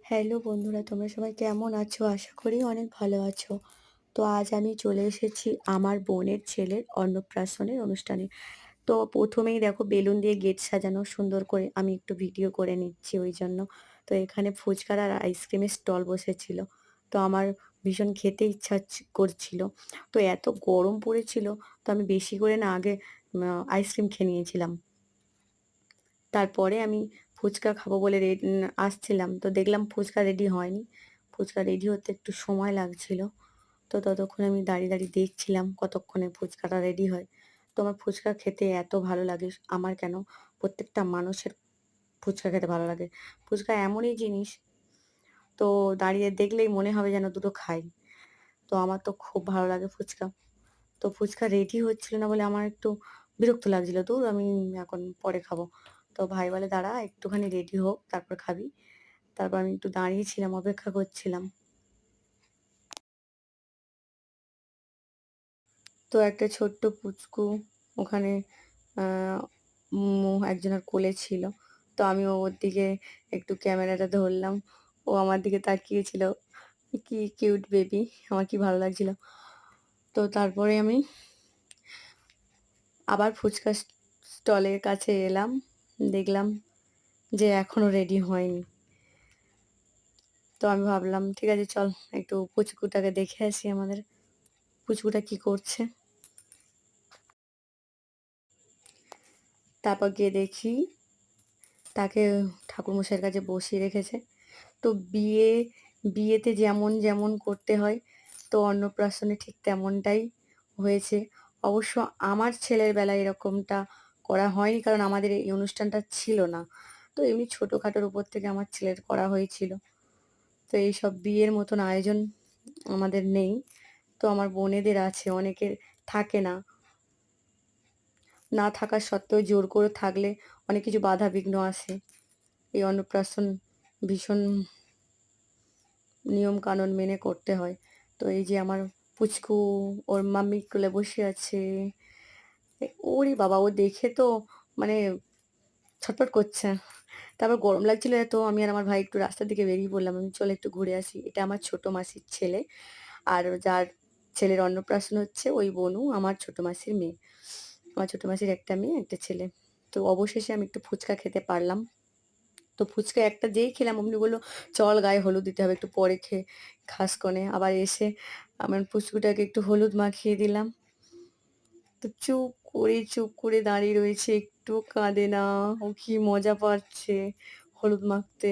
Hello বন্ধুরা, তোমরা সবাই কেমন আছো? আশা করি অনেক ভালো আছো। তো আজ আমি চলে এসেছি আমার বোনের ছেলের অন্নপ্রাশনের অনুষ্ঠানে। তো ১ম এই দেখো বেলুন দিয়ে গেট সাজানো সুন্দর করে আমি একটু ভিডিও করে নিচ্ছি ওইজন্য। তো এখানে ফুচকার আর আইসক্রিমের স্টল বসেছিল। তো আমার ভীষণ খেতে ইচ্ছা করছিল। তো এত গরম পড়েছিল, তো আমি বেশি করে না আগে আইসক্রিম খেয়ে নিয়েছিলাম। তারপরে আমি ফুচকা খাবো বলে আসছিলাম। তো দেখলাম ফুচকা রেডি হয়নি। ফুচকা রেডি হতে একটু সময় লাগছিল। তো ততক্ষণ আমি দাঁড়িয়ে, দাঁড়িয়ে দেখছিলাম কতক্ষণে ফুচকাটা রেডি হয়। তো আমার ফুচকা খেতে এত ভালো লাগে, আমার কেন প্রত্যেকটা মানুষের ফুচকা খেতে ভালো লাগে। ফুচকা এমনই জিনিস, তো দাঁড়িয়ে দেখলেই মনে হবে যেন দুটো খাই। তো আমার তো খুব ভালো লাগে ফুচকা। তো ফুচকা রেডি হচ্ছিল না বলে আমার একটু বিরক্ত লাগছিল। ধুর আমি এখন পরে খাবো। তো ভাই বলে, "দাঁড়া একটুখানি রেডি হোক তারপর খাবি।" তারপর আমি একটু দাঁড়িয়েছিলাম, অপেক্ষা করছিলাম। তো একটা ছোট্ট পুচকু ওখানে আ একজনের কোলে ছিল। তো আমি ওর দিকে একটু ক্যামেরাটা ধরলাম। ও আমার দিকে তাকিয়েছিল। কি কিউট বেবি! আমার কি ভালো লাগছিল। তো তারপরে আমি আবার ফুচকা স্টলের কাছে এলাম। দেখলাম যে এখনো রেডি হয়নি। তো আমি ভাবলাম ঠিক আছে চল একটু পুচকুটাকে দেখে আসি আমাদের। পুচকুটা কি করছে? তারপর গিয়ে দেখি তাকে ঠাকুরমশাইয়ের কাছে বসিয়ে রেখেছে। তো বিয়েতে যেমন করতে হয়, তো অন্নপ্রাশনে ঠিক তেমনটাই হয়েছে। অবশ্য আমার ছেলের বেলায় এরকমটা করা হয়নি, কারণ আমাদের এই অনুষ্ঠানটা ছিল না। তো এমনি ছোটখাটোর উপর থেকে আমার ছেলের করা হয়েছিল। তো এইসব বিয়ের মতন আয়োজন আমাদের নেই। তো আমার বোনেদের আছে, অনেকের থাকে না। না থাকা সত্ত্বেও জোর করে থাকলে অনেক কিছু বাধাবিঘ্ন আসে। এই অন্নপ্রাশন ভীষণ নিয়মকানুন মেনে করতে হয়। তো এই যে আমার পুচকু ওর মাম্মির কোলে বসে আছে। ওরে বাবা! ও দেখে তো মানে ছটফট করছে। তারপর গরম লাগছিল এত, আমি আর আমার ভাই একটু রাস্তার দিকে বেরিয়ে পড়লাম। আমি চল একটু ঘুরে আসি। এটা আমার ছোট মাসির ছেলে। আর যার ছেলের অন্নপ্রাশন হচ্ছে ওই বোনু আমার ছোট মাসির মেয়ে। আমার ছোট মাসির একটা মেয়ে, একটা ছেলে। তো অবশেষে আমি একটু ফুচকা খেতে পারলাম। তো ফুচকা একটা যেই খেলাম অমনি বলল, "চল গায়ে হলুদ দিতে হবে, একটু পরে খাস কনে।" আবার এসে আমার পুচকুটাকে একটু হলুদ মাখিয়ে দিলাম। তো চুপ করে দাঁড়িয়ে রয়েছে, একটুও কাঁদে না। ও কি মজা পাচ্ছে হলুদ মাখতে।